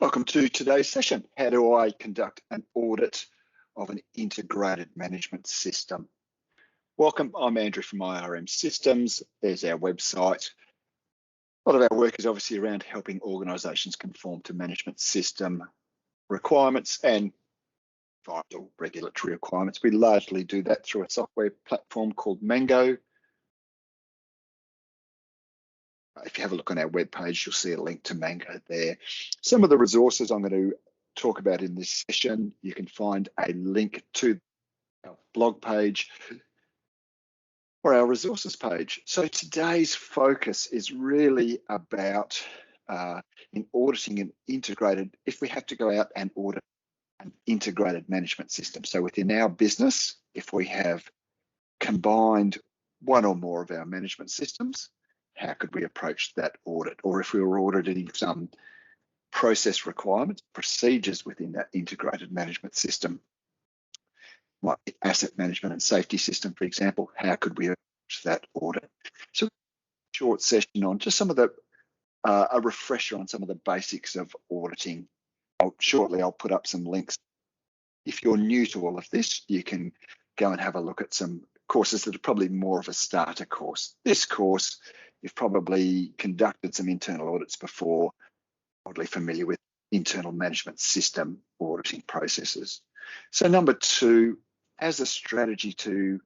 Welcome to today's session. How do I conduct an audit of an integrated management system? Welcome, I'm Andrew from IRM Systems. There's our website. A lot of our work is obviously around helping organisations conform to management system requirements and vital regulatory requirements. We largely do that through a software platform called Mango. If you have a look on our webpage, you'll see a link to Mango there. Some of the resources I'm going to talk about in this session, you can find a link to our blog page or our resources page. So today's focus is really about in auditing an integrated, if we have to go out and audit an integrated management system. So within our business, if we have combined one or more of our management systems, how could we approach that audit? Or if we were auditing some process requirements, procedures within that integrated management system, like the asset management and safety system, for example, how could we approach that audit? So, short session on just some of the, a refresher on some of the basics of auditing. Shortly, I'll put up some links. If you're new to all of this, you can go and have a look at some courses that are probably more of a starter course. This course, you've probably conducted some internal audits before, probably familiar with internal management system auditing processes. So number two, as a strategy to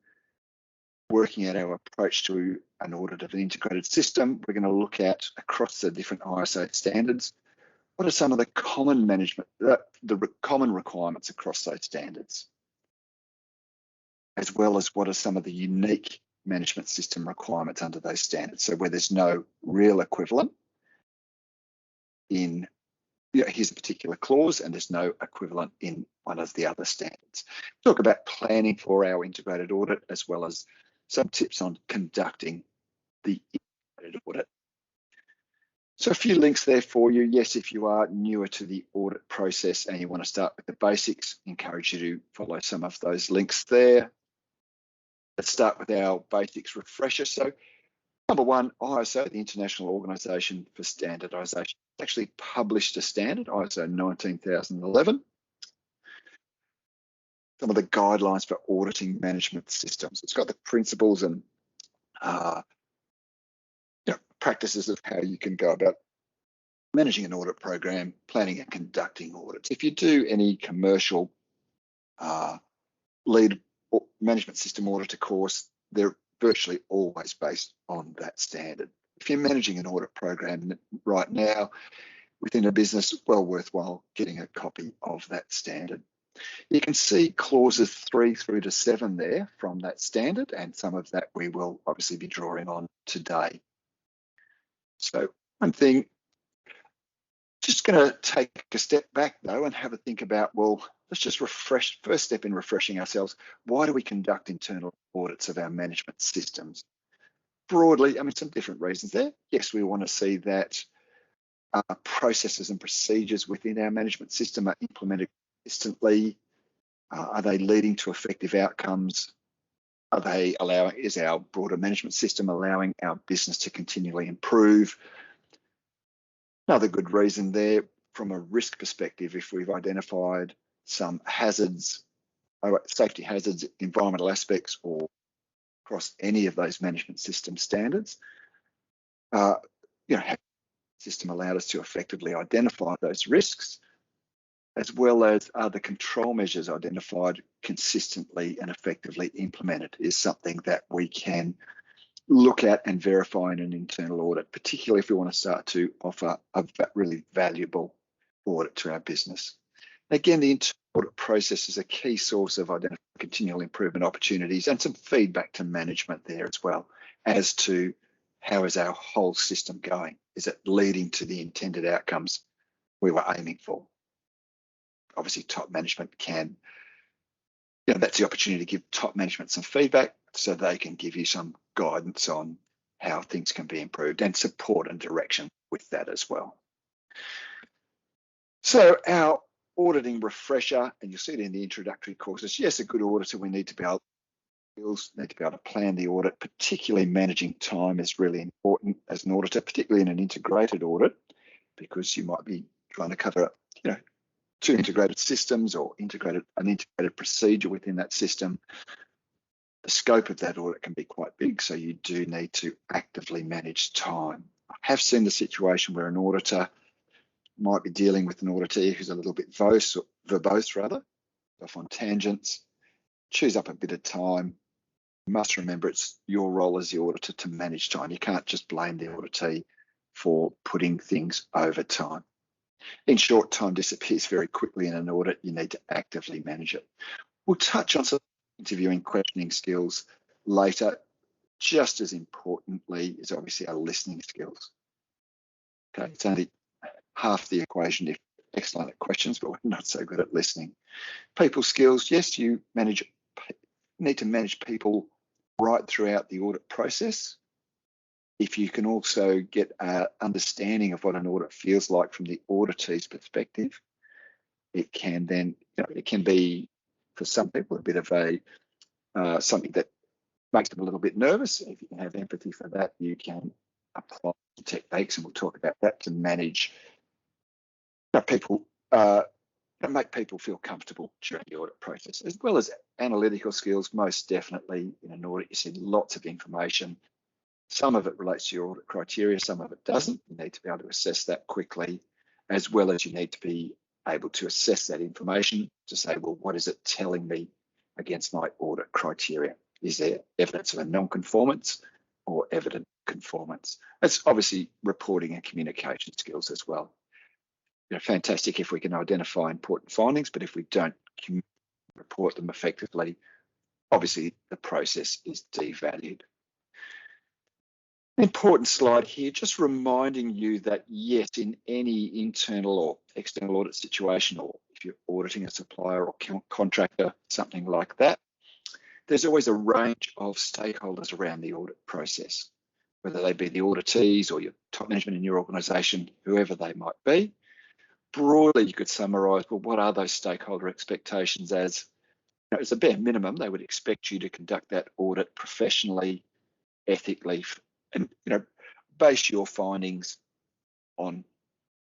working out our approach to an audit of an integrated system, we're going to look at across the different ISO standards, what are some of the common management, the common requirements across those standards, as well as what are some of the unique management system requirements under those standards. So where there's no real equivalent in, here's a particular clause and there's no equivalent in one of the other standards. Talk about planning for our integrated audit, as well as some tips on conducting the integrated audit. So a few links there for you. Yes, if you are newer to the audit process and you want to start with the basics, encourage you to follow some of those links there. Let's start with our basics refresher. So number one, ISO, the International Organization for Standardization, actually published a standard, ISO 19011. Some of the guidelines for auditing management systems. It's got the principles and practices of how you can go about managing an audit program, planning and conducting audits. If you do any commercial lead management system auditor course, they're virtually always based on that standard. If you're managing an audit program right now within a business, well worthwhile getting a copy of that standard. You can see clauses 3 through to 7 there from that standard, and some of that we will obviously be drawing on today. So one thing, just going to take a step back though and have a think about, well, let's just refresh, first step in refreshing ourselves, why do we conduct internal audits of our management systems? Broadly, I mean, some different reasons there. Yes, we want to see that processes and procedures within our management system are implemented consistently. Are they leading to effective outcomes? Are they allowing, is our broader management system allowing our business to continually improve? Another good reason there, from a risk perspective, if we've identified some hazards, safety hazards, environmental aspects, or across any of those management system standards, has the system allowed us to effectively identify those risks, as well as are the control measures identified consistently and effectively implemented, is something that we can look at and verify in an internal audit, particularly if we want to start to offer a really valuable audit to our business. Again, the internal audit process is a key source of identifying continual improvement opportunities and some feedback to management there as well, as to how is our whole system going? Is it leading to the intended outcomes we were aiming for? Obviously, top management can, that's the opportunity to give top management some feedback so they can give you some guidance on how things can be improved and support and direction with that as well. So our auditing refresher, and you'll see it in the introductory courses, yes, a good auditor, we need to be able to plan the audit, particularly managing time is really important as an auditor, particularly in an integrated audit, because you might be trying to cover two integrated systems or an integrated procedure within that system, the scope of that audit can be quite big, so you do need to actively manage time. I have seen the situation where an auditor might be dealing with an auditee who's a little bit verbose, off on tangents, chews up a bit of time. You must remember it's your role as the auditor to manage time. You can't just blame the auditee for putting things over time. In short, time disappears very quickly in an audit. You need to actively manage it. We'll touch on some interviewing questioning skills later. Just as importantly is obviously our listening skills. Okay, it's only half the equation if excellent at questions, but we're not so good at listening. People skills, yes, you need to manage people right throughout the audit process. If you can also get an understanding of what an audit feels like from the auditee's perspective, it can then, it can be for some people a bit of a something that makes them a little bit nervous. If you can have empathy for that, you can apply techniques, and we'll talk about that to manage people, make people feel comfortable during the audit process, as well as analytical skills. Most definitely in an audit, you see lots of information. Some of it relates to your audit criteria, some of it doesn't. You need to be able to assess that quickly, as well as you need to be able to assess that information to say, well, what is it telling me against my audit criteria? Is there evidence of a non-conformance or evident conformance? It's obviously reporting and communication skills as well. Fantastic if we can identify important findings, but if we don't report them effectively, obviously the process is devalued. An important slide here, just reminding you that yes, in any internal or external audit situation, or if you're auditing a supplier or contractor, something like that, there's always a range of stakeholders around the audit process, whether they be the auditees or your top management in your organisation, whoever they might be. Broadly, you could summarise, well, what are those stakeholder expectations as? As a bare minimum, they would expect you to conduct that audit professionally, ethically, and base your findings on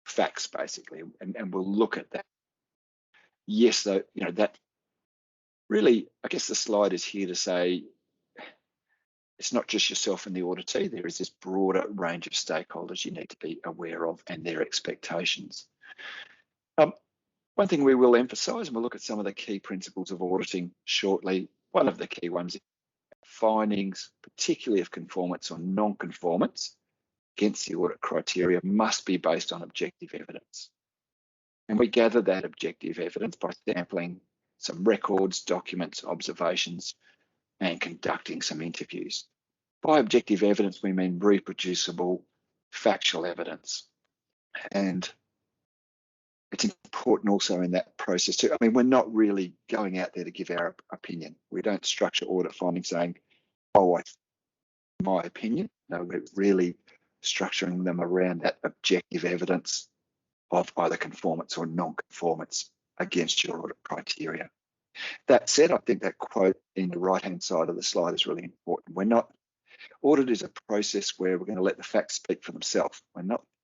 facts, basically, and we'll look at that. Yes, though, that really, I guess the slide is here to say it's not just yourself and the auditee. There is this broader range of stakeholders you need to be aware of and their expectations. One thing we will emphasise, and we'll look at some of the key principles of auditing shortly. One of the key ones is findings, particularly of conformance or non-conformance against the audit criteria, must be based on objective evidence. And we gather that objective evidence by sampling some records, documents, observations, and conducting some interviews. By objective evidence, we mean reproducible, factual evidence. And it's important also in that process too. I mean, we're not really going out there to give our opinion. We don't structure audit findings saying, oh, my opinion. No, we're really structuring them around that objective evidence of either conformance or non-conformance against your audit criteria. That said, I think that quote in the right-hand side of the slide is really important. Audit is a process where we're going to let the facts speak for themselves.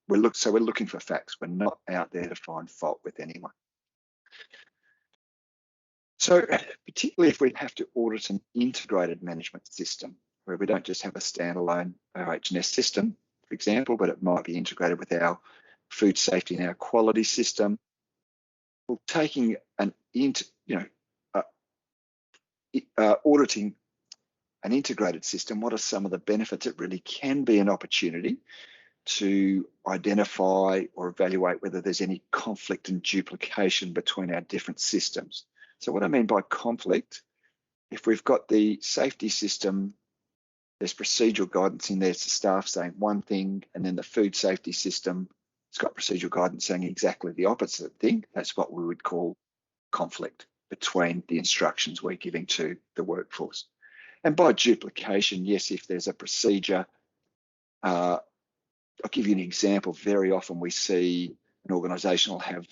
We're looking for facts. We're not out there to find fault with anyone. So particularly if we have to audit an integrated management system, where we don't just have a standalone OH&S system, for example, but it might be integrated with our food safety and our quality system. Well, taking auditing an integrated system, what are some of the benefits? It really can be an opportunity to identify or evaluate whether there's any conflict and duplication between our different systems. So what I mean by conflict, if we've got the safety system, there's procedural guidance in there to staff saying one thing, and then the food safety system, it's got procedural guidance saying exactly the opposite thing. That's what we would call conflict between the instructions we're giving to the workforce. And by duplication, yes, if there's a procedure, I'll give you an example. Very often we see an organisation will have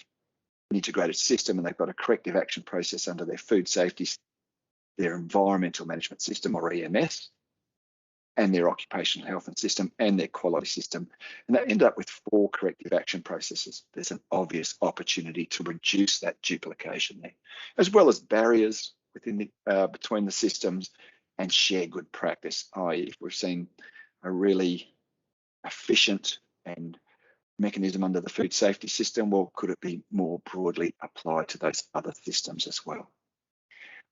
an integrated system and they've got a corrective action process under their food safety, their environmental management system or EMS. and their occupational health and system and their quality system. And they end up with 4 corrective action processes. There's an obvious opportunity to reduce that duplication there, as well as barriers within the, between the systems, and share good practice, i.e. if we've seen a really efficient and mechanism under the food safety system, well, could it be more broadly applied to those other systems as well?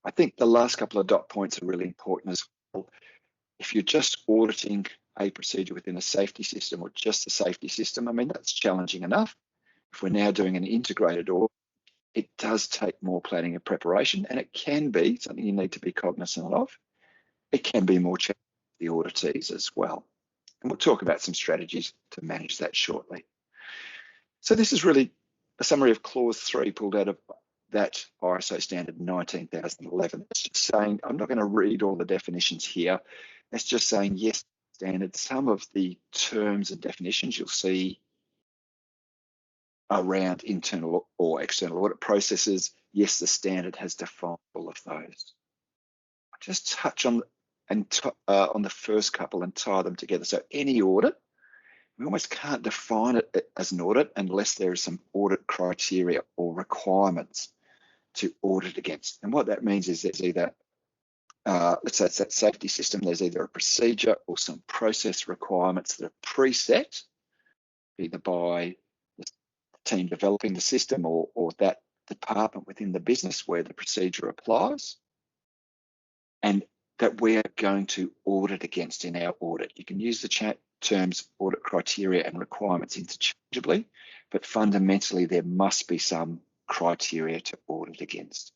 I think the last couple of dot points are really important as well. If you're just auditing a procedure within a safety system or just a safety system, I mean, that's challenging enough. If we're now doing an integrated audit, it does take more planning and preparation, and it can be something you need to be cognizant of. It can be more challenging for the auditees as well. And we'll talk about some strategies to manage that shortly. So this is really a summary of clause 3 pulled out of that ISO standard 19011. It's just saying, I'm not going to read all the definitions here. It's just saying, yes, standard, some of the terms and definitions you'll see around internal or external audit processes, yes, the standard has defined all of those. I'll just touch on the first couple and tie them together. So any audit, we almost can't define it as an audit unless there is some audit criteria or requirements to audit against. And what that means is there's either, let's say it's that safety system, there's either a procedure or some process requirements that are preset, either by the team developing the system or that department within the business where the procedure applies, and that we are going to audit against in our audit. You can use the terms audit criteria and requirements interchangeably, but fundamentally there must be some criteria to audit against.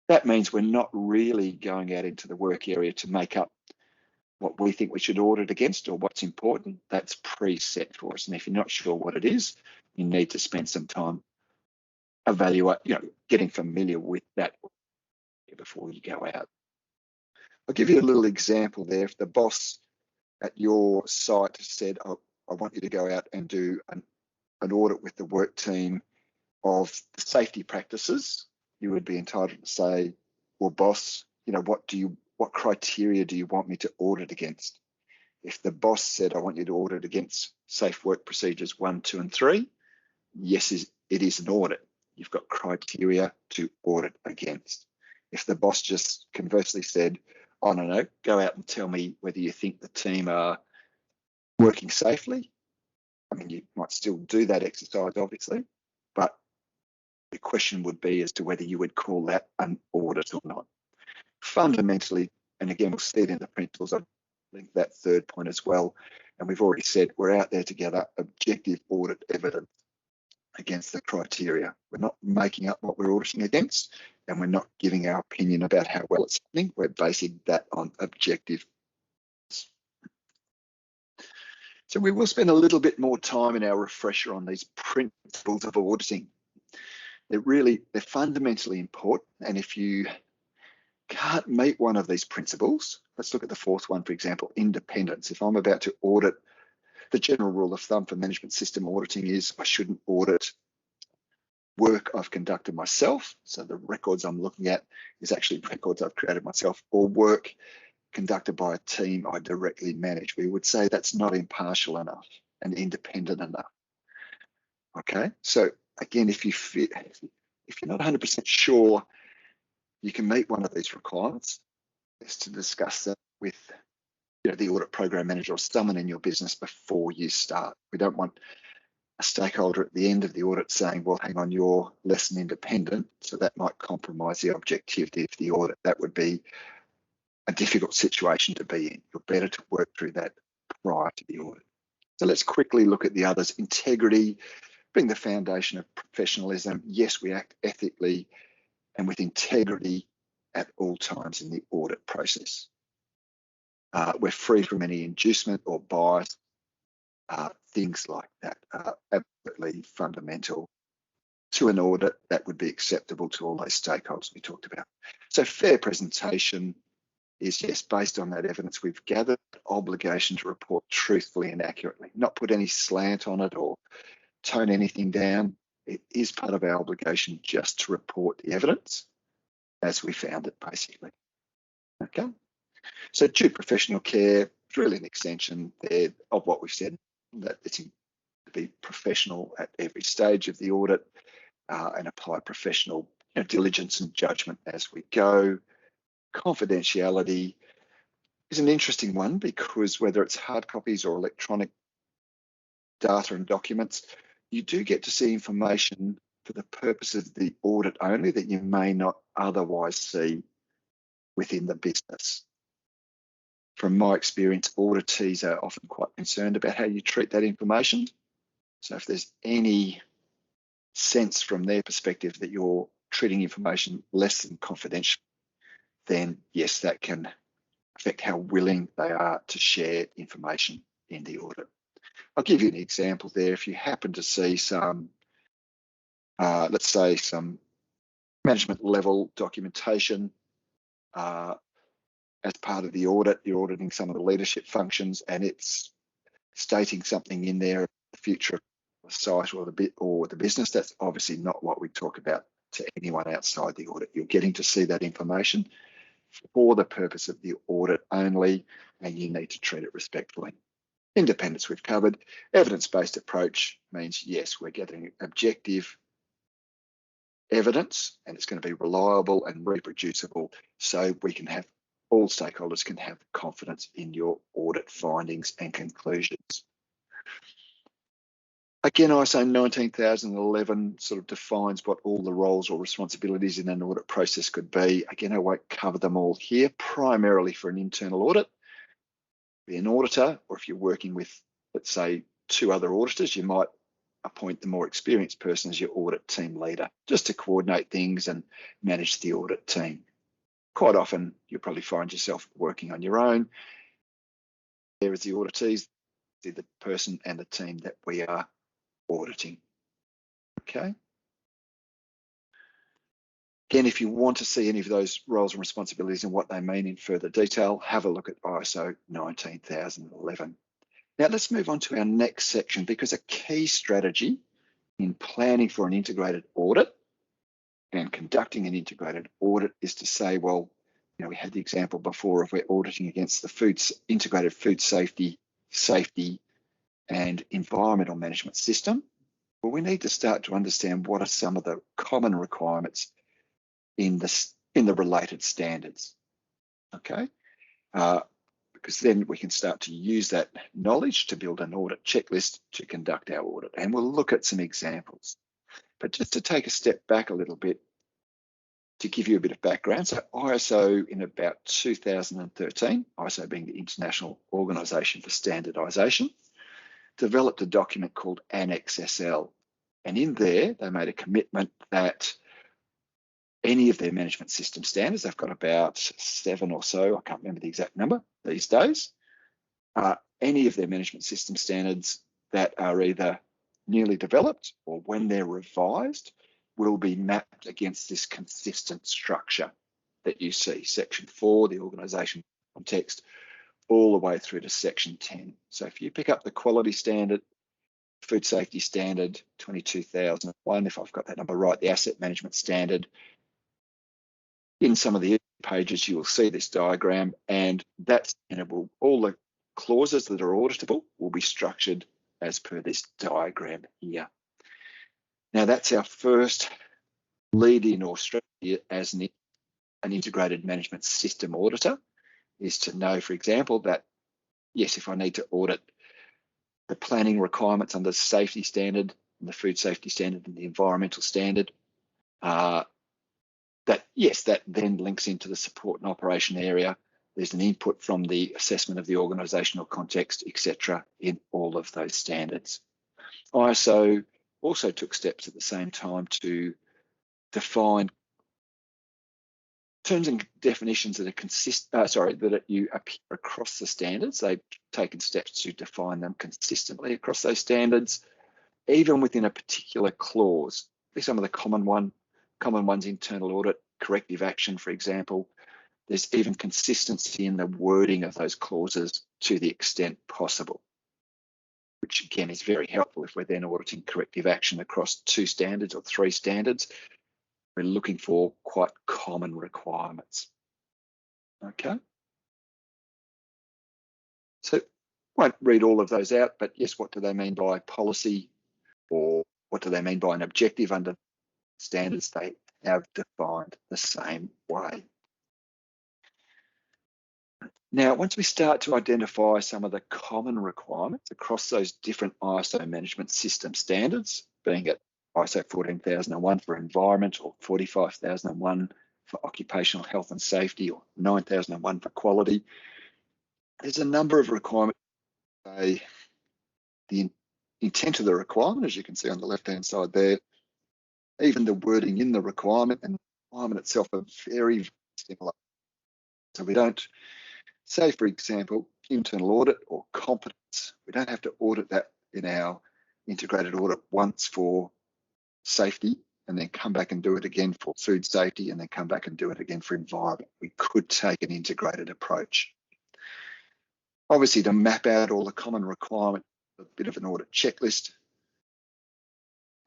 That means we're not really going out into the work area to make up what we think we should audit against or what's important. That's preset for us. And if you're not sure what it is, you need to spend some time getting familiar with that before you go out. I'll give you a little example there. If the boss at your site said, oh, I want you to go out and do an audit with the work team of the safety practices, you would be entitled to say, well, boss, what criteria do you want me to audit against? If the boss said, I want you to audit against safe work procedures 1, 2, and 3, yes, it is an audit. You've got criteria to audit against. If the boss just conversely said, I don't know, go out and tell me whether you think the team are working safely, I mean, you might still do that exercise, obviously, but the question would be as to whether you would call that an audit or not. Fundamentally, and again, we'll see it in the principles, I think that third point as well, and we've already said we're out there to gather objective audit evidence against the criteria. We're not making up what we're auditing against, and we're not giving our opinion about how well it's happening. We're basing that on objective. So we will spend a little bit more time in our refresher on these principles of auditing. They're fundamentally important, and if you can't meet one of these principles, let's look at the fourth one, for example, independence. If I'm about to audit, the general rule of thumb for management system auditing is I shouldn't audit work I've conducted myself, so the records I'm looking at is actually records I've created myself, or work conducted by a team I directly manage. We would say that's not impartial enough and independent enough. Okay, so again, if you're not 100% sure you can meet one of these requirements, is to discuss that with the audit program manager or someone in your business before you start. We don't want a stakeholder at the end of the audit saying, well, hang on, you're less than independent, so that might compromise the objectivity of the audit. That would be a difficult situation to be in. You're better to work through that prior to the audit. So let's quickly look at the others. Integrity being the foundation of professionalism. Yes, we act ethically and with integrity at all times in the audit process. We're free from any inducement or bias. Things like that are absolutely fundamental to an audit that would be acceptable to all those stakeholders we talked about. So fair presentation is, yes, based on that evidence we've gathered, obligation to report truthfully and accurately, not put any slant on it or tone anything down. It is part of our obligation just to report the evidence as we found it, basically. Okay. So due professional care, It's really an extension there of what we've said, that it's to be professional at every stage of the audit and apply professional diligence and judgment as we go. Confidentiality is an interesting one because whether it's hard copies or electronic data and documents, you do get to see information for the purposes of the audit only that you may not otherwise see within the business. From my experience, auditees are often quite concerned about how you treat that information. So if there's any sense from their perspective that you're treating information less than confidential, then yes, that can affect how willing they are to share information in the audit. I'll give you an example there. If you happen to see some, let's say some management level documentation as part of the audit, you're auditing some of the leadership functions and it's stating something in there, the future of the site or the business, that's obviously not what we talk about to anyone outside the audit. You're getting to see that information for the purpose of the audit only, and you need to treat it respectfully. Independence we've covered. Evidence-based approach means, yes, we're getting objective evidence and it's going to be reliable and reproducible so we can have, all stakeholders can have confidence in your audit findings and conclusions. Again, ISO 19011 sort of defines what all the roles or responsibilities in an audit process could be. Again, I won't cover them all here, primarily for an internal audit. Be an auditor, or if you're working with, let's say, 2 other auditors, you might appoint the more experienced person as your audit team leader, just to coordinate things and manage the audit team. Quite often, you'll probably find yourself working on your own. There is the auditees, the person and the team that we are auditing. Okay. Again, if you want to see any of those roles and responsibilities and what they mean in further detail, have a look at ISO 19011. Now let's move on to our next section, because a key strategy in planning for an integrated audit and conducting an integrated audit is to say, well, we had the example before of we're auditing against the integrated food safety and environmental management system. Well, we need to start to understand what are some of the common requirements in the related standards. Okay, because then we can start to use that knowledge to build an audit checklist to conduct our audit, and we'll look at some examples. But just to take a step back a little bit, to give you a bit of background, so ISO in about 2013, ISO being the International Organization for Standardization, developed a document called ANNEX SL. And in there, they made a commitment that any of their management system standards, they've got about 7 or so, I can't remember the exact number these days, any of their management system standards that are either newly developed or when they're revised will be mapped against this consistent structure that you see, Section 4, the organisation context, all the way through to Section 10. So if you pick up the quality standard, food safety standard 22001, if I've got that number right, the asset management standard, in some of the pages you will see this diagram, and that's, all the clauses that are auditable will be structured as per this diagram here. Now that's our first lead-in or strategy as an integrated management system auditor, is to know, for example, that yes, if I need to audit the planning requirements under the safety standard, the food safety standard and the environmental standard, that then links into the support and operation area. There's an input from the assessment of the organisational context, etc., in all of those standards. ISO also took steps at the same time to define terms and definitions that are that you appear across the standards. They've taken steps to define them consistently across those standards, even within a particular clause. Some of the common ones, internal audit, corrective action, for example. There's even consistency in the wording of those clauses to the extent possible, which again is very helpful if we're then auditing corrective action across 2 standards or 3 standards. We're looking for quite common requirements. Okay. So won't read all of those out, but yes, what do they mean by policy, or what do they mean by an objective under standards? They have defined the same way. Now, once we start to identify some of the common requirements across those different ISO management system standards, being it ISO 14001 for environment, or 45001 for occupational health and safety, or 9001 for quality, there's a number of requirements. The intent of the requirement, as you can see on the left-hand side there, even the wording in the requirement and the requirement itself are very similar. So we don't say, for example, internal audit or competence. We don't have to audit that in our integrated audit once for safety and then come back and do it again for food safety and then come back and do it again for environment. We could take an integrated approach. Obviously, to map out all the common requirements, a bit of an audit checklist.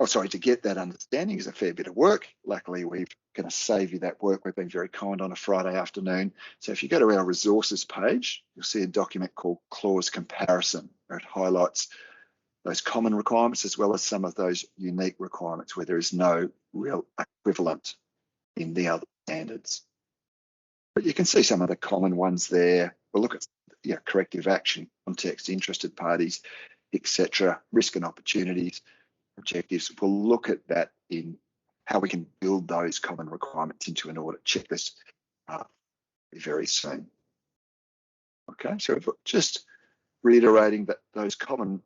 To get that understanding is a fair bit of work. Luckily, we're going to save you that work. We've been very kind on a Friday afternoon. So if you go to our resources page, you'll see a document called Clause Comparison, where it highlights those common requirements as well as some of those unique requirements where there is no real equivalent in the other standards. But you can see some of the common ones there. We'll look at corrective action, context, interested parties, etc., risk and opportunities, objectives. We'll look at that in how we can build those common requirements into an audit checklist very soon. Okay, so just reiterating that those common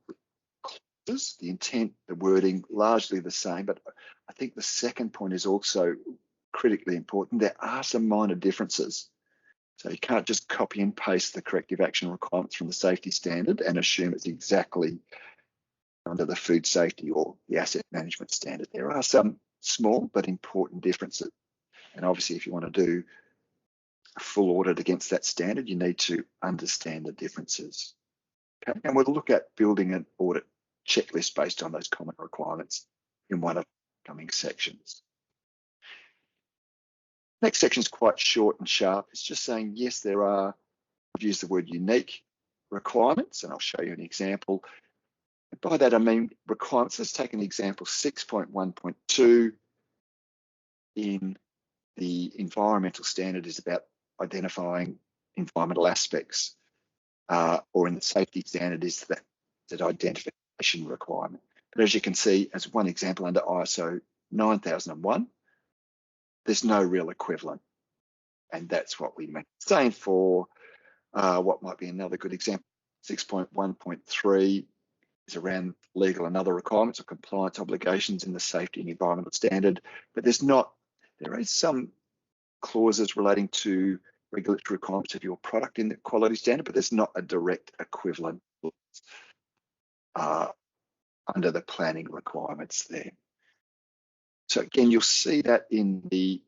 clauses, the intent, the wording, largely the same, but I think the second point is also critically important. There are some minor differences. So you can't just copy and paste the corrective action requirements from the safety standard and assume it's exactly under the food safety or the asset management standard. There are some small but important differences. And obviously, if you want to do a full audit against that standard, you need to understand the differences. Okay, and we'll look at building an audit checklist based on those common requirements in one of the coming sections. Next section is quite short and sharp. It's just saying, yes, there are, I've used the word unique requirements, and I'll show you an example. And by that, I mean requirements. Let's take an example, 6.1.2 in the environmental standard is about identifying environmental aspects, or in the safety standard is that identification requirement. But as you can see, as one example under ISO 9001, there's no real equivalent. And that's what we mean. Same for what might be another good example, 6.1.3 is around legal and other requirements or compliance obligations in the safety and environmental standard. But there is some clauses relating to regulatory requirements of your product in the quality standard, but there's not a direct equivalent under the planning requirements there. So again, you'll see that in the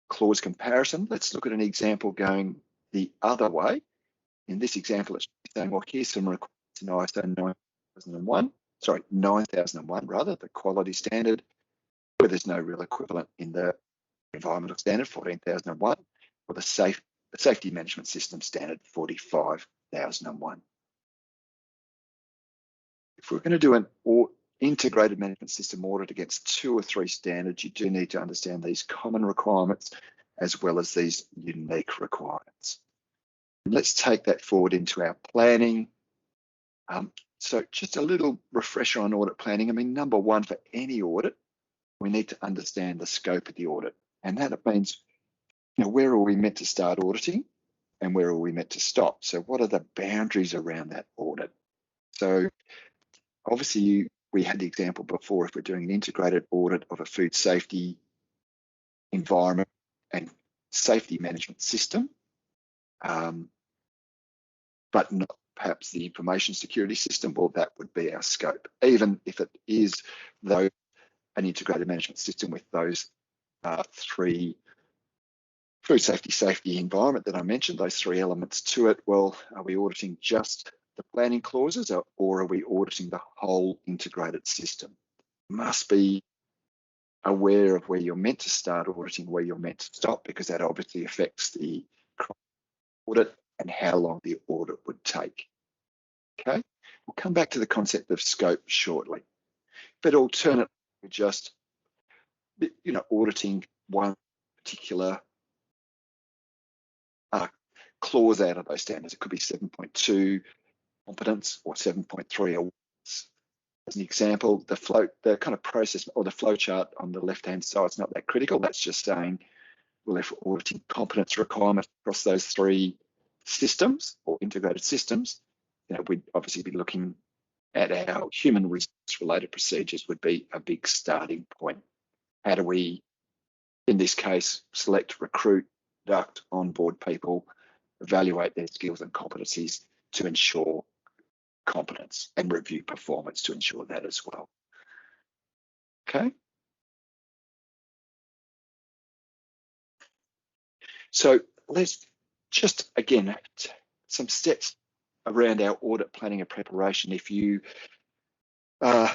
clause comparison. Let's look at an example going the other way. In this example, it's saying, well, here's some requirements in ISO 9001 rather, the quality standard, where there's no real equivalent in the environmental standard 14001 or the safety management system standard 45001. If we're going to do an integrated management system audit against 2 or 3 standards, you do need to understand these common requirements as well as these unique requirements. And let's take that forward into our planning. So just a little refresher on audit planning. I mean, number one, for any audit, we need to understand the scope of the audit. And that means, where are we meant to start auditing and where are we meant to stop? So what are the boundaries around that audit? So obviously, we had the example before, if we're doing an integrated audit of a food safety, environment and safety management system, but not perhaps the information security system, well, that would be our scope. Even if it is, though, an integrated management system with those 3 food safety, environment that I mentioned, those 3 elements to it, well, are we auditing just the planning clauses or are we auditing the whole integrated system? Must be aware of where you're meant to start auditing, where you're meant to stop, because that obviously affects the audit and how long the audit would take. Okay, we'll come back to the concept of scope shortly, but alternatively, just auditing one particular clause out of those standards. It could be 7.2 competence or 7.3 audits. As an example, the kind of process or the flow chart on the left-hand side is not that critical. That's just saying, well, if we're auditing competence requirements across those three systems or integrated systems, we'd obviously be looking at our human resource-related procedures would be a big starting point. How do we, in this case, select, recruit, conduct, onboard people, evaluate their skills and competencies to ensure competence, and review performance to ensure that as well. Okay. So let's just, again, some steps around our audit planning and preparation. If you, my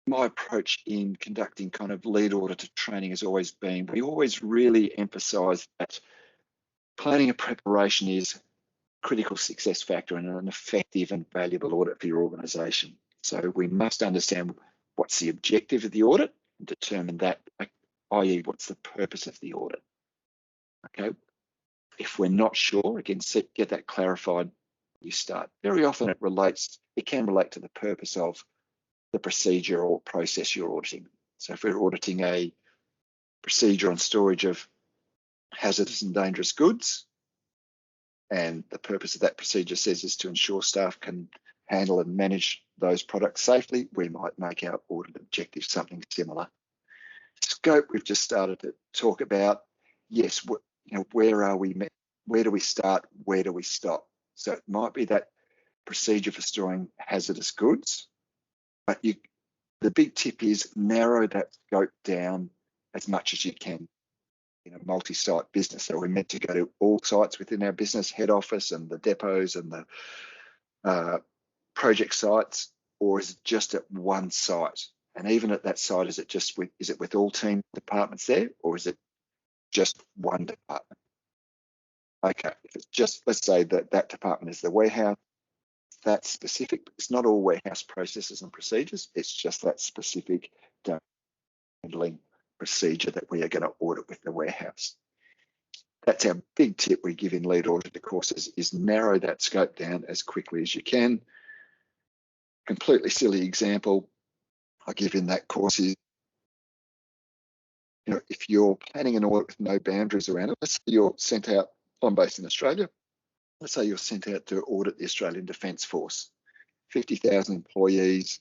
approach in conducting kind of lead auditor training has always been, we always really emphasize that planning and preparation is critical success factor and an effective and valuable audit for your organisation. So we must understand what's the objective of the audit and determine that, i.e. what's the purpose of the audit. Okay, if we're not sure, again, get that clarified. You start. Very often it can relate to the purpose of the procedure or process you're auditing. So if we're auditing a procedure on storage of hazardous and dangerous goods, and the purpose of that procedure says is to ensure staff can handle and manage those products safely, we might make our audit objective something similar. Scope, we've just started to talk about. Yes, where are we? Where do we start? Where do we stop? So it might be that procedure for storing hazardous goods, but the big tip is narrow that scope down as much as you can. In a multi-site business, so we're meant to go to all sites within our business, head office and the depots and the project sites, or is it just at one site? And even at that site, is it with all team departments there, or is it just one department? Okay, if it's just, let's say that department is the warehouse, that's specific. It's not all warehouse processes and procedures. It's just that specific handling procedure that we are going to audit with the warehouse. That's our big tip we give in lead auditor courses, is narrow that scope down as quickly as you can. Completely silly example I give in that course is, if you're planning an audit with no boundaries around it, let's say you're sent out, I'm based in Australia, let's say you're sent out to audit the Australian Defence Force, 50,000 employees,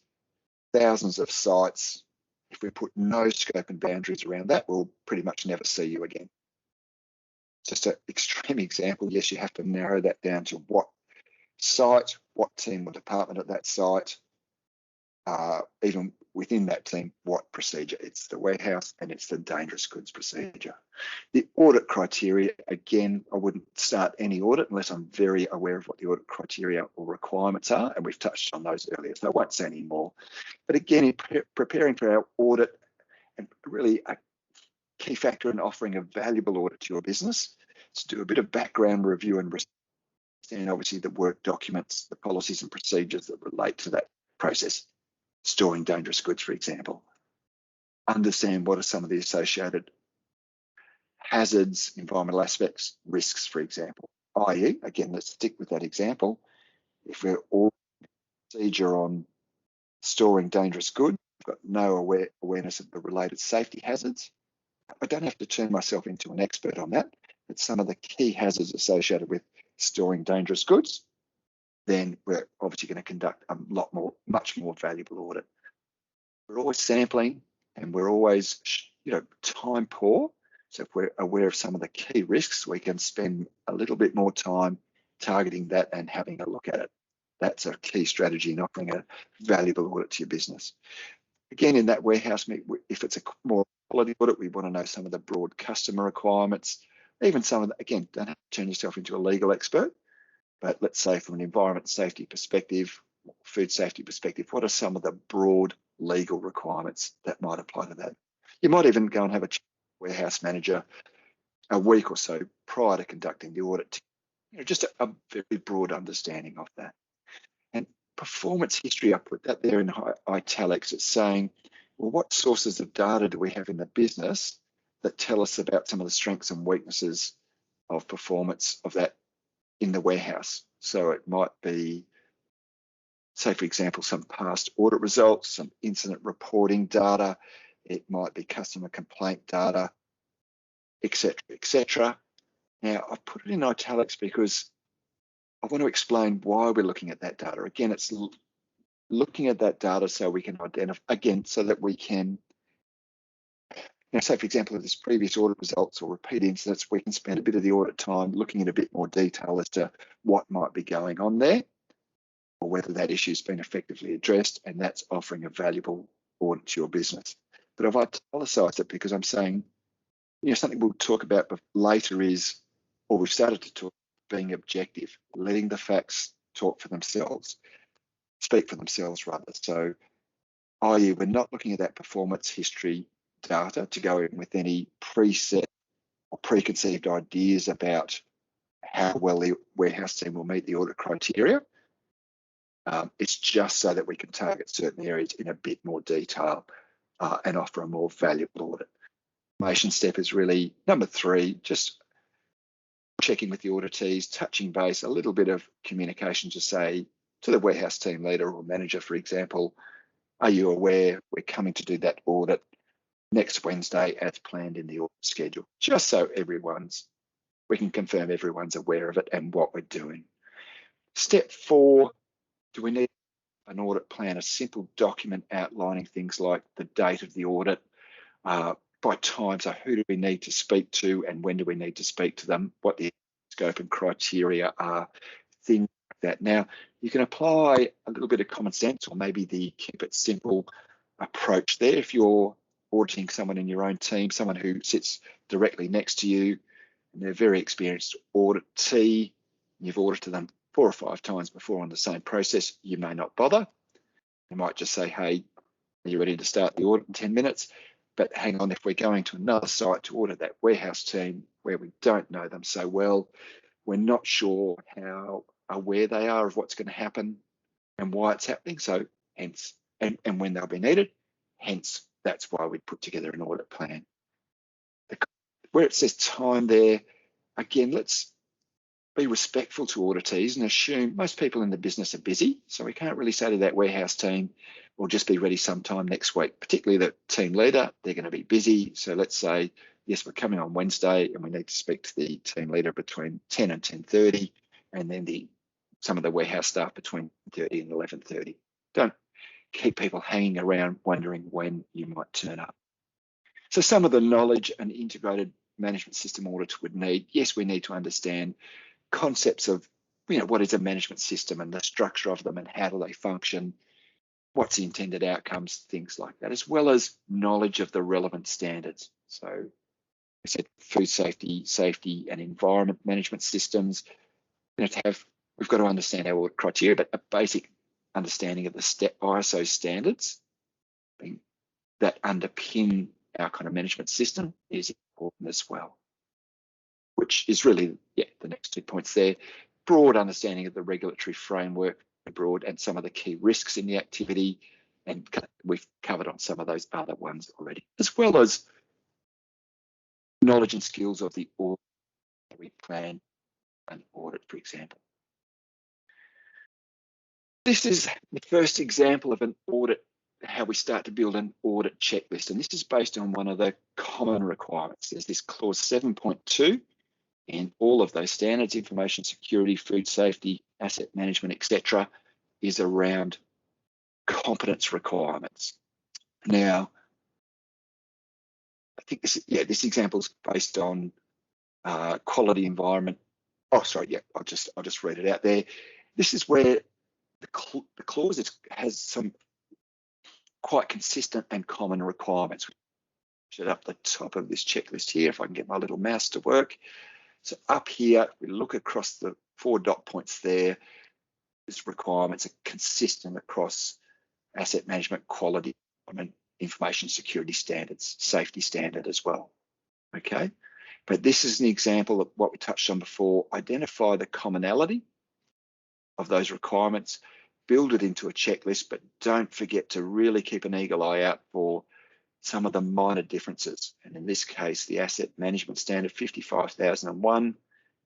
thousands of sites. If we put no scope and boundaries around that, we'll pretty much never see you again. Just an extreme example. Yes, you have to narrow that down to what site, what team or department at that site, even within that team, what procedure. It's the warehouse and it's the dangerous goods procedure. The audit criteria, again, I wouldn't start any audit unless I'm very aware of what the audit criteria or requirements are, and we've touched on those earlier, so I won't say any more. But again, in preparing for our audit, and really a key factor in offering a valuable audit to your business, to do a bit of background review and understand obviously the work documents, the policies and procedures that relate to that process. Storing dangerous goods, for example. Understand what are some of the associated hazards, environmental aspects, risks, for example. I.e., again, let's stick with that example. If we're all procedure on storing dangerous goods, I've got no awareness of the related safety hazards, I don't have to turn myself into an expert on that, but some of the key hazards associated with storing dangerous goods, then we're obviously going to conduct a much more valuable audit. We're always sampling and we're always, time poor. So if we're aware of some of the key risks, we can spend a little bit more time targeting that and having a look at it. That's a key strategy in offering a valuable audit to your business. Again, in that warehouse, if it's a more quality audit, we want to know some of the broad customer requirements, even some of the, again, don't have to turn yourself into a legal expert, but let's say from an environment safety perspective, food safety perspective, what are some of the broad legal requirements that might apply to that? You might even go and have a warehouse manager a week or so prior to conducting the audit, just a very broad understanding of that. performance history, I put that there in italics. It's saying, well, what sources of data do we have in the business that tell us about some of the strengths and weaknesses of performance of that in the warehouse? So it might be, say, for example, some past audit results, some incident reporting data. It might be customer complaint data, etc., etc. Now, I've put it in italics because I want to explain why we're looking at that data. Again, it's looking at that data so we can identify, again, so that we can, say, for example, of this previous audit results or repeat incidents, we can spend a bit of the audit time looking in a bit more detail as to what might be going on there, or whether that issue's been effectively addressed, and that's offering a valuable audit to your business. But I've italicized it because I'm saying, something we'll talk about later is, or we've started to talk, being objective, letting the facts talk for themselves, speak for themselves rather. So, i.e., we're not looking at that performance history data to go in with any preset or preconceived ideas about how well the warehouse team will meet the audit criteria. It's just so that we can target certain areas in a bit more detail and offer a more valuable audit. Information step is really number 3, just checking with the auditees, touching base, a little bit of communication to say to the warehouse team leader or manager, for example, are you aware we're coming to do that audit next Wednesday as planned in the audit schedule? Just so we can confirm everyone's aware of it and what we're doing. Step 4, do we need an audit plan, a simple document outlining things like the date of the audit, by time, so who do we need to speak to and when do we need to speak to them, what the scope and criteria are, things like that. Now, you can apply a little bit of common sense or maybe the keep it simple approach there. If you're auditing someone in your own team, someone who sits directly next to you, and they're a very experienced auditee, you've audited them 4 or 5 times before on the same process, you may not bother. You might just say, hey, are you ready to start the audit in 10 minutes? But hang on, if we're going to another site to audit that warehouse team where we don't know them so well, we're not sure how aware they are of what's going to happen and why it's happening. So hence, and when they'll be needed, hence that's why we put together an audit plan. Where it says time there, again, let's be respectful to auditees and assume most people in the business are busy. So we can't really say to that warehouse team, we'll just be ready sometime next week, particularly the team leader, they're going to be busy. So let's say, yes, we're coming on Wednesday and we need to speak to the team leader between 10 and 10:30, and then some of the warehouse staff between 10:30 and 11:30. Don't keep people hanging around wondering when you might turn up. So some of the knowledge an integrated management system audit would need, yes, we need to understand concepts of, what is a management system and the structure of them and how do they function, what's the intended outcomes, things like that, as well as knowledge of the relevant standards. So I said food safety and environment management systems. We've got to understand our audit criteria, but a basic understanding of the ISO standards that underpin our kind of management system is important as well, which is really, the next 2 points there. Broad understanding of the regulatory framework abroad and some of the key risks in the activity, and we've covered on some of those other ones already, as well as knowledge and skills of the audit we plan an audit, for example. This is the first example of an audit, how we start to build an audit checklist, and this is based on one of the common requirements. There's this clause 7.2, and all of those standards, information security, food safety, asset management, etc., is around competence requirements. Now, I think this example is based on quality environment. Oh, sorry, I'll just read it out there. This is where the clause has some quite consistent and common requirements. Up the top of this checklist here, if I can get my little mouse to work. So up here, we look across the 4 dot points there. These requirements are consistent across asset management, quality, information security standards, safety standard as well. Okay, but this is an example of what we touched on before. Identify the commonality of those requirements, build it into a checklist, but don't forget to really keep an eagle eye out for some of the minor differences. And in this case, the asset management standard 55,001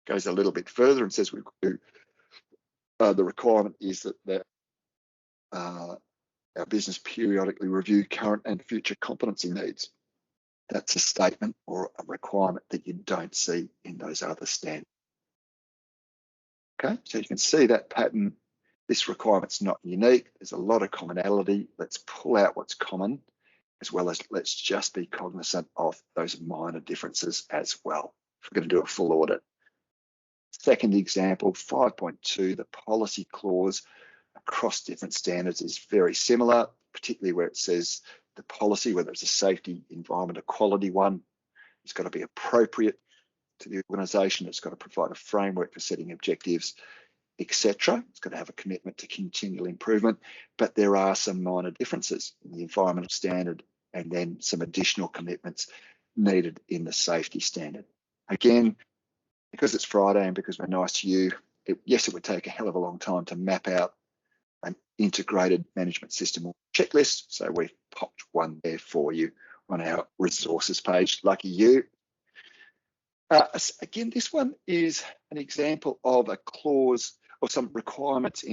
goes a little bit further and says the requirement is that our business periodically review current and future competency needs. That's a statement or a requirement that you don't see in those other standards. Okay, so you can see that pattern. This requirement's not unique. There's a lot of commonality. Let's pull out what's common, as well as let's just be cognizant of those minor differences as well. If we're going to do a full audit. Second example, 5.2, the policy clause across different standards is very similar, particularly where it says the policy, whether it's a safety, environment, or quality one, it's got to be appropriate to the organisation. It's got to provide a framework for setting objectives, etc. It's got to have a commitment to continual improvement, but there are some minor differences in the environmental standard and then some additional commitments needed in the safety standard. Again, because it's Friday and because we're nice to you, yes, it would take a hell of a long time to map out an integrated management system or checklist. So we've popped one there for you on our resources page. Lucky you. Again, this one is an example of a clause or some requirements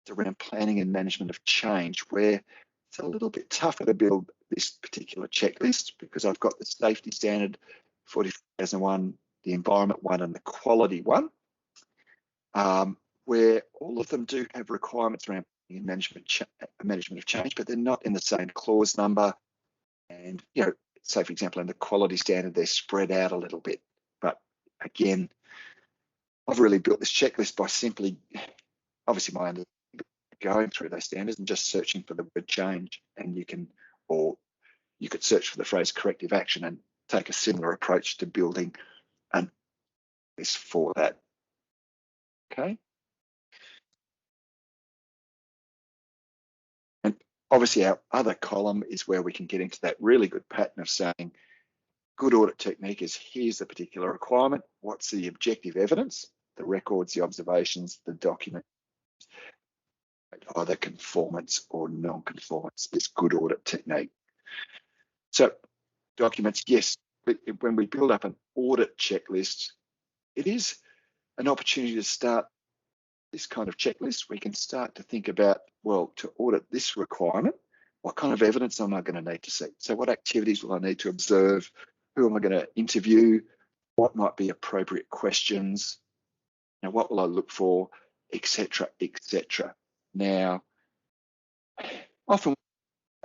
around planning and management of change, where it's a little bit tougher to build this particular checklist because I've got the safety standard 40,001, the environment one, and the quality one, where all of them do have requirements around management of change, but they're not in the same clause number. And, say, for example, in the quality standard, they're spread out a little bit. But again, I've really built this checklist by simply, obviously, my understanding, going through those standards and just searching for the word change. And you could search for the phrase corrective action and take a similar approach to building an list for that. Okay. And obviously, our other column is where we can get into that really good pattern of saying, good audit technique is here's the particular requirement. What's the objective evidence? The records, the observations, the document, either conformance or non-conformance is good audit technique. So documents, yes, when we build up an audit checklist, it is an opportunity to start this kind of checklist. We can start to think about, well, to audit this requirement, what kind of evidence am I going to need to see? So what activities will I need to observe? Who am I going to interview? What might be appropriate questions? What will I look for, etc., etc. Now, often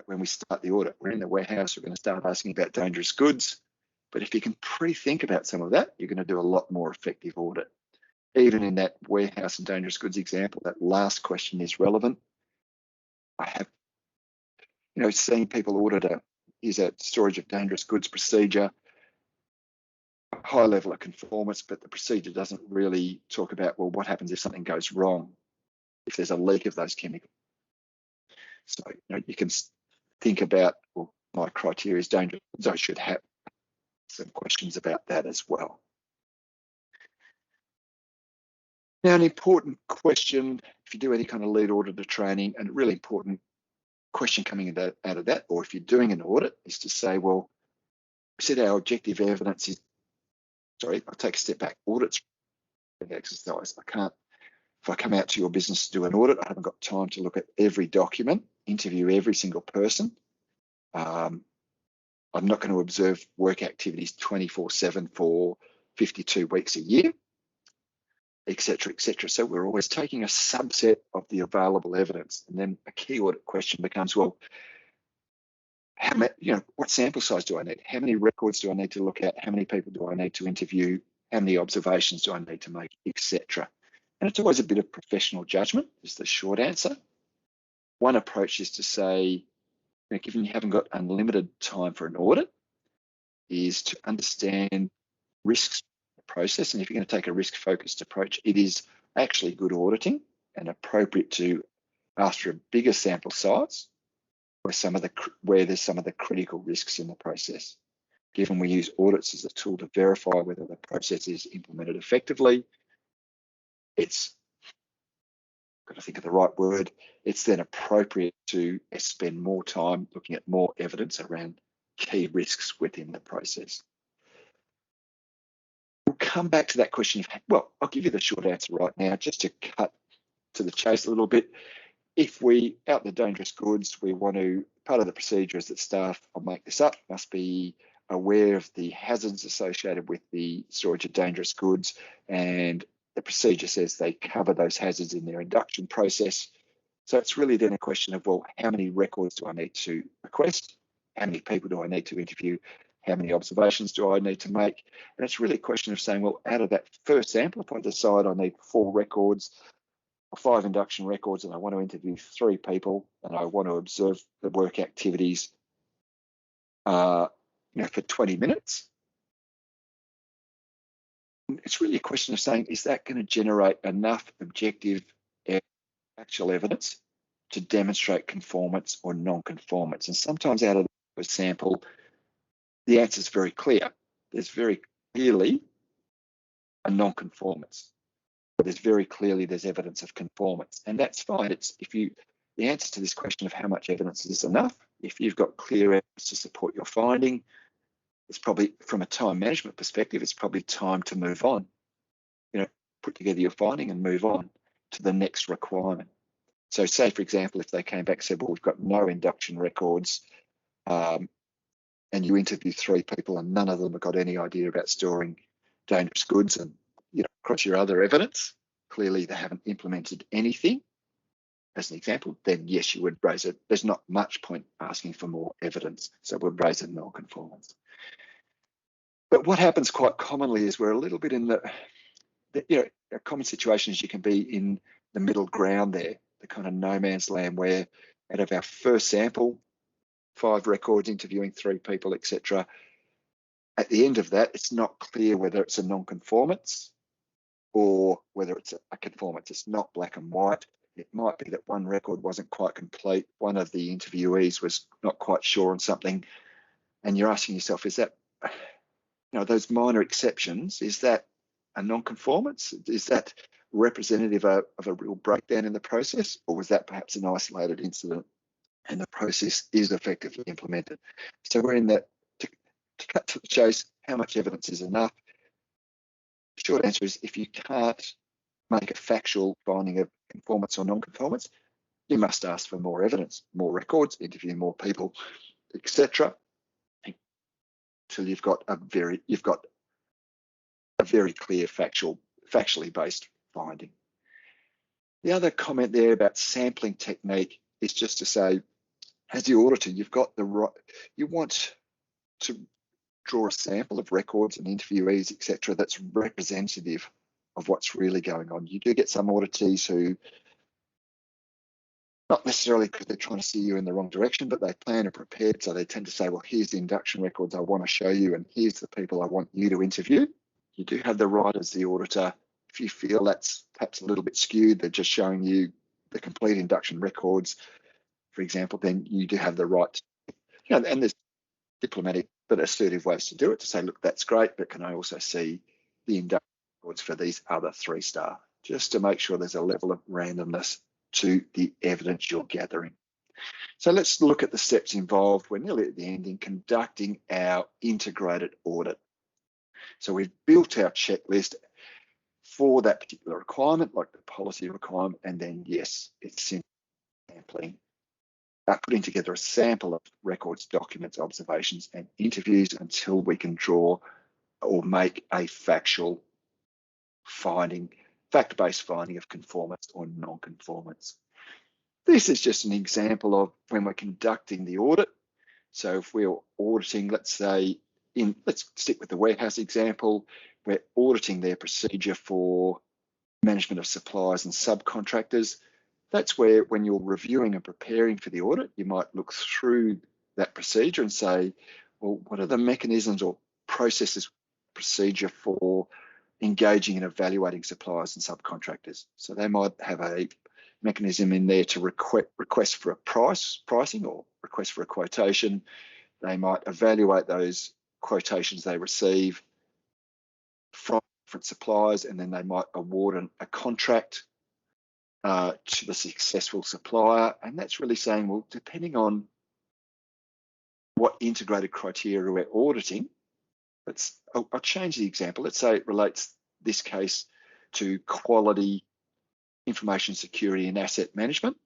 when we start the audit, we're in the warehouse, we're going to start asking about dangerous goods. But if you can pre-think about some of that, you're going to do a lot more effective audit. Even in that warehouse and dangerous goods example, that last question is relevant. I have, seen people audit is a storage of dangerous goods procedure, a high level of conformance, but the procedure doesn't really talk about, well, what happens if something goes wrong, if there's a leak of those chemicals. So you can think about, well, my criteria is dangerous goods. I should have some questions about that as well. Now, an important question, if you do any kind of lead auditor training, and a really important question coming out of that, or if you're doing an audit, is to say, well, we said our objective evidence is, sorry, I'll take a step back. Audits an exercise. If I come out to your business to do an audit, I haven't got time to look at every document, interview every single person. I'm not going to observe work activities 24/7 for 52 weeks a year, etc., etc. So we're always taking a subset of the available evidence, and then a key audit question becomes, well, how many, what sample size do I need? How many records do I need to look at? How many people do I need to interview? How many observations do I need to make, etc. And it's always a bit of professional judgment is the short answer. One approach is to say, given you haven't got unlimited time for an audit, is to understand risks in the process. And if you're going to take a risk-focused approach, it is actually good auditing and appropriate to, after a bigger sample size, where there's some of the critical risks in the process. Given we use audits as a tool to verify whether the process is implemented effectively, it's got to think of the right word, it's then appropriate to spend more time looking at more evidence around key risks within the process. We'll come back to that question of, well, I'll give you the short answer right now, just to cut to the chase a little bit. If we, out the dangerous goods, we want to, part of the procedure is that staff, I'll make this up, must be aware of the hazards associated with the storage of dangerous goods, and the procedure says they cover those hazards in their induction process. So it's really then a question of, well, how many records do I need to request? How many people do I need to interview? How many observations do I need to make? And it's really a question of saying, well, out of that first sample, if I decide I need 4 records, 5 induction records, and I want to interview 3 people, and I want to observe the work activities for 20 minutes. It's really a question of saying, is that going to generate enough objective actual evidence to demonstrate conformance or non-conformance? And sometimes out of the sample, the answer is very clear. There's very clearly a non-conformance. There's evidence of conformance, and that's fine. It's the answer to this question of how much evidence is enough, if you've got clear evidence to support your finding, it's probably, from a time management perspective, it's probably time to move on. Put together your finding and move on to the next requirement. So say, for example, if they came back and said, well, we've got no induction records, and you interview 3 people and none of them have got any idea about storing dangerous goods, and across your other evidence, clearly they haven't implemented anything, as an example, then yes, you would raise it. There's not much point asking for more evidence, so we'd raise a non-conformance. But what happens quite commonly is we're a little bit in a common situation is you can be in the middle ground there, the kind of no man's land, where out of our first sample, 5 records interviewing 3 people, etc. At the end of that, it's not clear whether it's a non-conformance or whether it's a conformance. It's not black and white. It might be that one record wasn't quite complete. One of the interviewees was not quite sure on something. And you're asking yourself, is that, those minor exceptions, is that a non-conformance? Is that representative of a real breakdown in the process? Or was that perhaps an isolated incident and the process is effectively implemented? So we're in that, to cut to the chase, how much evidence is enough? The short answer is, if you can't make a factual finding of conformance or non-conformance, you must ask for more evidence, more records, interview more people, etc., until you've got a very clear factually based finding. The other comment there about sampling technique is just to say, as the auditor, you've got the right, you want to draw a sample of records and interviewees, etc., that's representative of what's really going on. You do get some auditees who, not necessarily because they're trying to steer you in the wrong direction, but they plan and prepared, so they tend to say, well, here's the induction records I want to show you, and here's the people I want you to interview. You do have the right as the auditor, if you feel that's perhaps a little bit skewed, they're just showing you the complete induction records, for example, then you do have the right, and there's diplomatic but assertive ways to do it, to say, look, that's great, but can I also see the induction records for these other 3 staff, just to make sure there's a level of randomness to the evidence you're gathering. So let's look at the steps involved. We're nearly at the end in conducting our integrated audit. So we've built our checklist for that particular requirement, like the policy requirement, and then yes, it's simple sampling, putting together a sample of records, documents, observations, and interviews until we can draw or make a factual finding, fact-based finding of conformance or non-conformance. This is just an example of when we're conducting the audit. So if we're auditing, let's say, let's stick with the warehouse example, we're auditing their procedure for management of suppliers and subcontractors. That's where, when you're reviewing and preparing for the audit, you might look through that procedure and say, well, what are the mechanisms or processes, procedure for engaging and evaluating suppliers and subcontractors? So they might have a mechanism in there to request for a pricing or request for a quotation. They might evaluate those quotations they receive from different suppliers, and then they might award a contract to the successful supplier. And that's really saying, well, depending on what integrated criteria we're auditing, I'll change the example. Let's say it relates this case to quality, information security and asset management.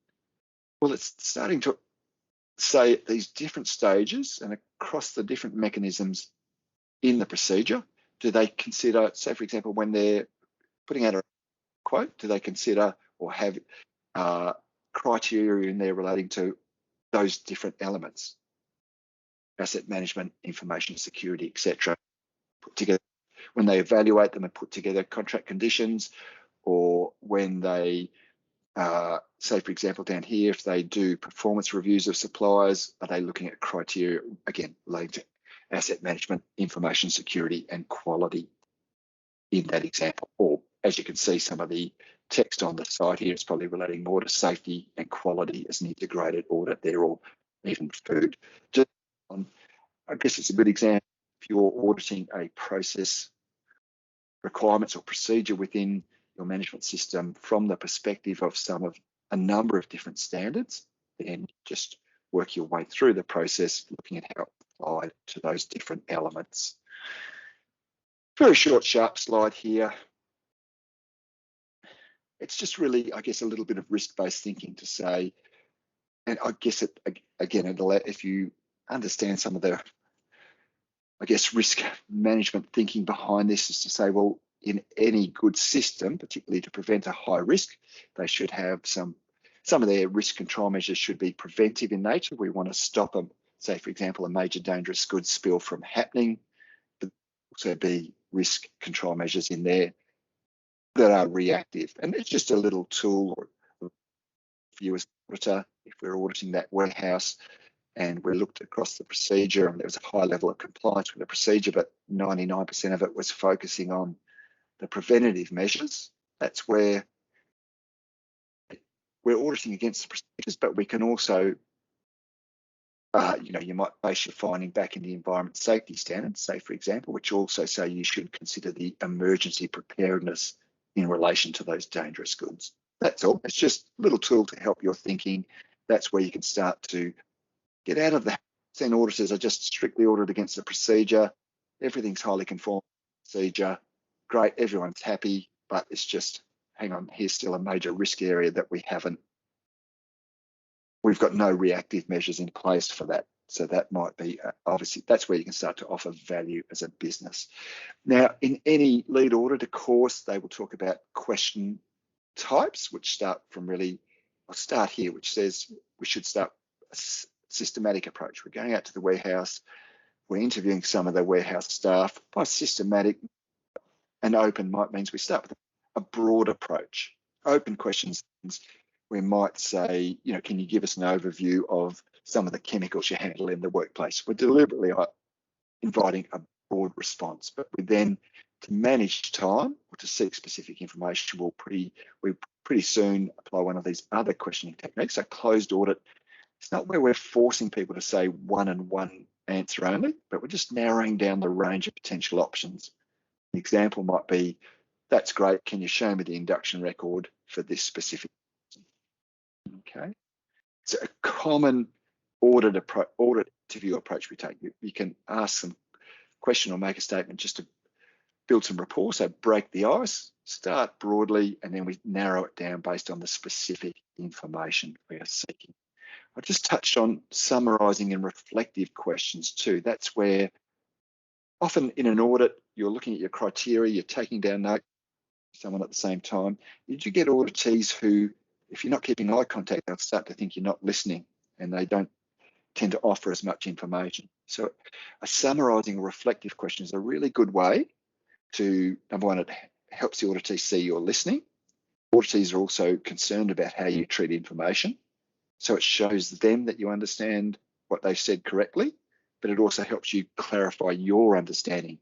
Well, it's starting to say at these different stages and across the different mechanisms in the procedure, do they consider, say for example, when they're putting out a quote, do they consider or have criteria in there relating to those different elements, asset management, information security, etc., put together when they evaluate them and put together contract conditions, or when they say, for example, down here, if they do performance reviews of suppliers, are they looking at criteria, again, relating to asset management, information security and quality in that example? Or as you can see, some of the text on the side here is probably relating more to safety and quality as an integrated audit there, or even food. Just on, I guess it's a good example if you're auditing a process requirements or procedure within your management system from the perspective of a number of different standards, then just work your way through the process, looking at how it's applied to those different elements. Very short, sharp slide here. It's just really, I guess, a little bit of risk-based thinking to say, and I guess it, again, if you understand some of the, I guess, risk management thinking behind this, is to say, well, in any good system, particularly to prevent a high risk, they should have some of their risk control measures should be preventive in nature. We want to stop them, say, for example, a major dangerous goods spill from happening, but also be risk control measures in there that are reactive. And it's just a little tool for you as an auditor, if we're auditing that warehouse and we looked across the procedure and there was a high level of compliance with the procedure, but 99% of it was focusing on the preventative measures. That's where we're auditing against the procedures, but we can also, you might base your finding back in the environment safety standards, say for example, which also say you should consider the emergency preparedness in relation to those dangerous goods. That's all. It's just a little tool to help your thinking. That's where you can start to get out of the then auditors are just strictly audited against the procedure. Everything's highly conform procedure. Great, everyone's happy, but it's just, hang on, here's still a major risk area that we've got no reactive measures in place for that. So that might be, obviously, that's where you can start to offer value as a business. Now, in any lead auditor course, they will talk about question types, which start from really, I'll start here, which says we should start a systematic approach. We're going out to the warehouse, we're interviewing some of the warehouse staff. By systematic and open means we start with a broad approach. Open questions, we might say, can you give us an overview of some of the chemicals you handle in the workplace? We're deliberately inviting a broad response, but we then, to manage time or to seek specific information, we pretty soon apply one of these other questioning techniques. A closed audit, it's not where we're forcing people to say one and one answer only, but we're just narrowing down the range of potential options. An example might be, that's great, can you show me the induction record for this specific person? Okay, it's a common audit interview approach we take. You can ask some question or make a statement just to build some rapport, so break the ice, start broadly, and then we narrow it down based on the specific information we are seeking. I just touched on summarising and reflective questions too. That's where often in an audit, you're looking at your criteria, you're taking down notes, someone at the same time. You do get auditees who, if you're not keeping eye contact, they'll start to think you're not listening and they don't tend to offer as much information. So a summarising reflective question is a really good way to, number one, it helps the auditee see you're listening. Auditees are also concerned about how you treat information. So it shows them that you understand what they've said correctly, but it also helps you clarify your understanding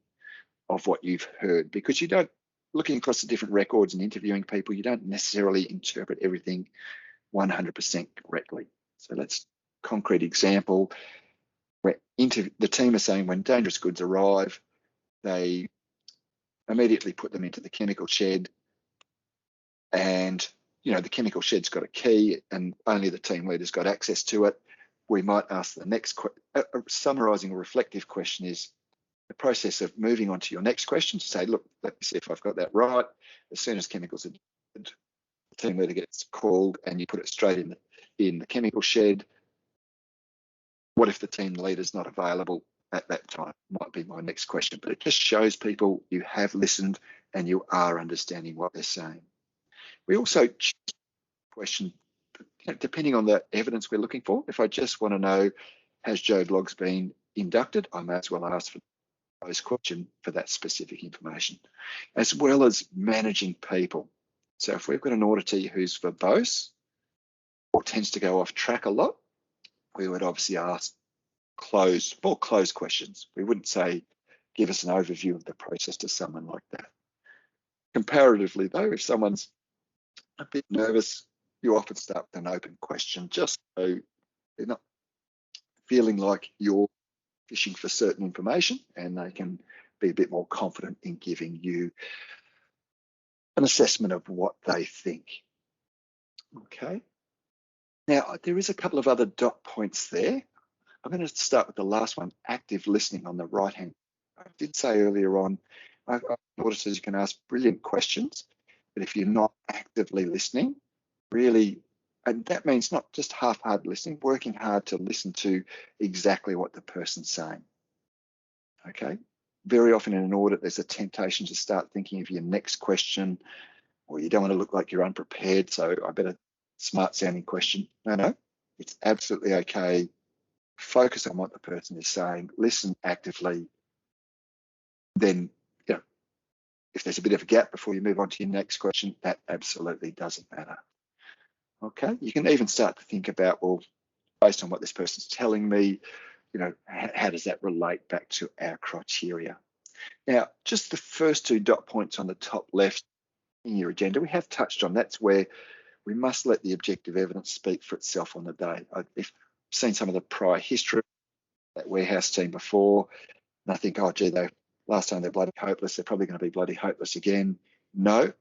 of what you've heard, because you don't, looking across the different records and interviewing people, you don't necessarily interpret everything 100% correctly. So let's concrete example where the team is saying when dangerous goods arrive, they immediately put them into the chemical shed and the chemical shed's got a key and only the team leader's got access to it, we might ask the next summarising a reflective question is the process of moving on to your next question to say, look, let me see if I've got that right. As soon as chemicals are the team leader gets called and you put it straight in the chemical shed. What if the team leader's not available at that time? Might be my next question, but it just shows people you have listened and you are understanding what they're saying. We also question, depending on the evidence we're looking for. If I just want to know, has Joe Bloggs been inducted? I may as well ask for those question for that specific information, as well as managing people. So if we've got an auditee who's verbose or tends to go off track a lot, we would obviously ask closed questions. We wouldn't say, give us an overview of the process to someone like that. Comparatively though, if someone's a bit nervous, you often start with an open question, just so they're not feeling like you're fishing for certain information and they can be a bit more confident in giving you an assessment of what they think. Okay. Now, there is a couple of other dot points there. I'm going to start with the last one, active listening on the right hand. I did say earlier on, auditors can ask brilliant questions, but if you're not actively listening, really, and that means not just half-hearted listening, working hard to listen to exactly what the person's saying. Okay. Very often in an audit, there's a temptation to start thinking of your next question, or you don't want to look like you're unprepared, so I better smart sounding question. No, it's absolutely okay. Focus on what the person is saying, listen actively. Then, if there's a bit of a gap before you move on to your next question, that absolutely doesn't matter. Okay, you can even start to think about, well, based on what this person's telling me, how does that relate back to our criteria? Now, just the first two dot points on the top left in your agenda, we have touched on. That's where we must let the objective evidence speak for itself on the day. I've seen some of the prior history of that warehouse team before, and I think, oh, gee, last time they're bloody hopeless, they're probably going to be bloody hopeless again. No.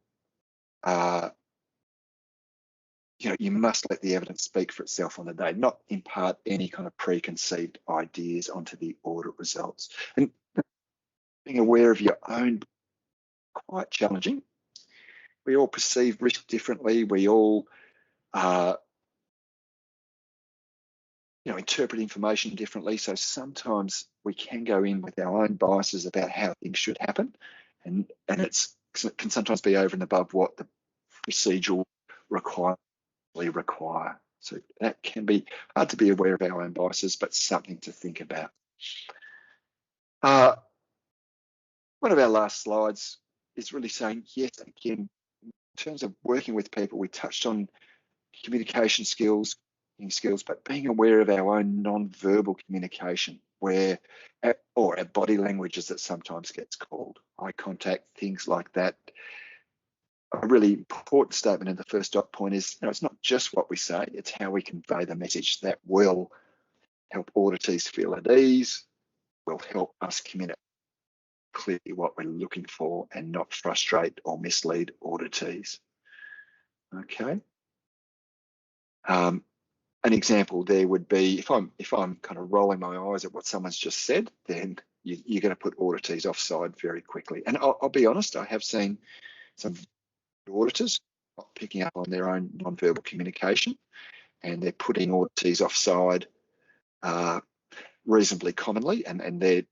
You must let the evidence speak for itself on the day, not impart any kind of preconceived ideas onto the audit results. And being aware of your own, quite challenging. We all perceive risk differently. We all interpret information differently. So sometimes we can go in with our own biases about how things should happen, and it can sometimes be over and above what the procedural requirements require. So that can be hard to be aware of our own biases, but something to think about. One of our last slides is really saying, yes, again, in terms of working with people, we touched on communication skills, but being aware of our own non-verbal communication, or our body language as it sometimes gets called, eye contact, things like that. A really important statement in the first dot point is, it's not just what we say, it's how we convey the message that will help auditees feel at ease, will help us communicate clearly what we're looking for and not frustrate or mislead auditees. Okay. An example there would be, if I'm kind of rolling my eyes at what someone's just said, then you're going to put auditees offside very quickly. And I'll be honest, I have seen some auditors not picking up on their own non-verbal communication, and they're putting auditees offside reasonably commonly, and they're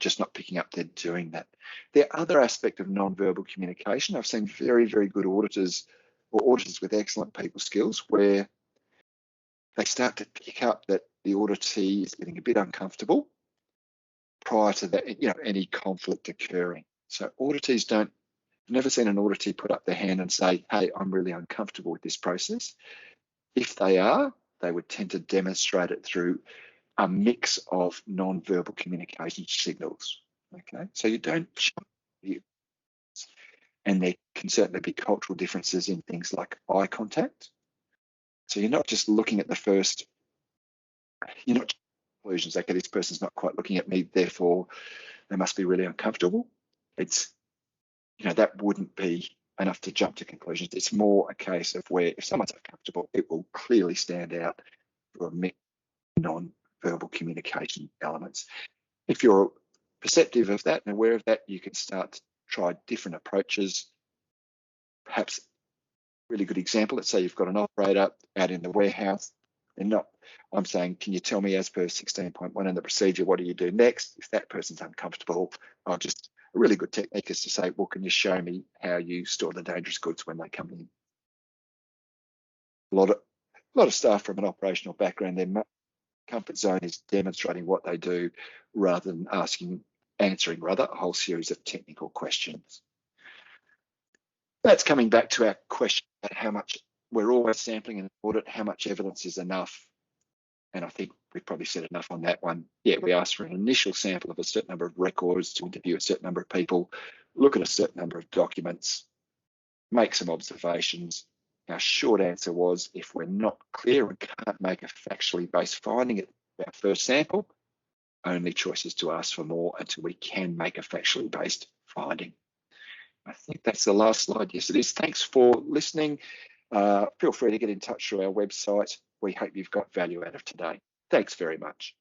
just not picking up, they're doing that. The other aspect of non-verbal communication, I've seen very, very good auditors or auditors with excellent people skills where they start to pick up that the auditee is getting a bit uncomfortable prior to that, any conflict occurring. So auditees I've never seen an auditee put up their hand and say, hey, I'm really uncomfortable with this process. If they are, they would tend to demonstrate it through a mix of non-verbal communication signals. Okay, so you don't, and there can certainly be cultural differences in things like eye contact. So you're not just looking at the first, you're not conclusions, okay, this person's not quite looking at me, therefore they must be really uncomfortable. It's, that wouldn't be enough to jump to conclusions. It's more a case of where if someone's uncomfortable, it will clearly stand out for a mix of non-verbal communication elements. If you're perceptive of that and aware of that, you can start to try different approaches. Perhaps a really good example, let's say you've got an operator out in the warehouse and I'm saying, can you tell me as per 16.1 in the procedure, what do you do next? If that person's uncomfortable, a really good technique is to say, well, can you show me how you store the dangerous goods when they come in? A lot of staff from an operational background, their comfort zone is demonstrating what they do rather than answering a whole series of technical questions. That's coming back to our question about how much we're always sampling an audit, how much evidence is enough. And I think we've probably said enough on that one. Yeah, we asked for an initial sample of a certain number of records to interview a certain number of people, look at a certain number of documents, make some observations. Our short answer was, if we're not clear and can't make a factually based finding at our first sample, only choice is to ask for more until we can make a factually based finding. I think that's the last slide. Yes, it is. Thanks for listening. Feel free to get in touch through our website. We hope you've got value out of today. Thanks very much.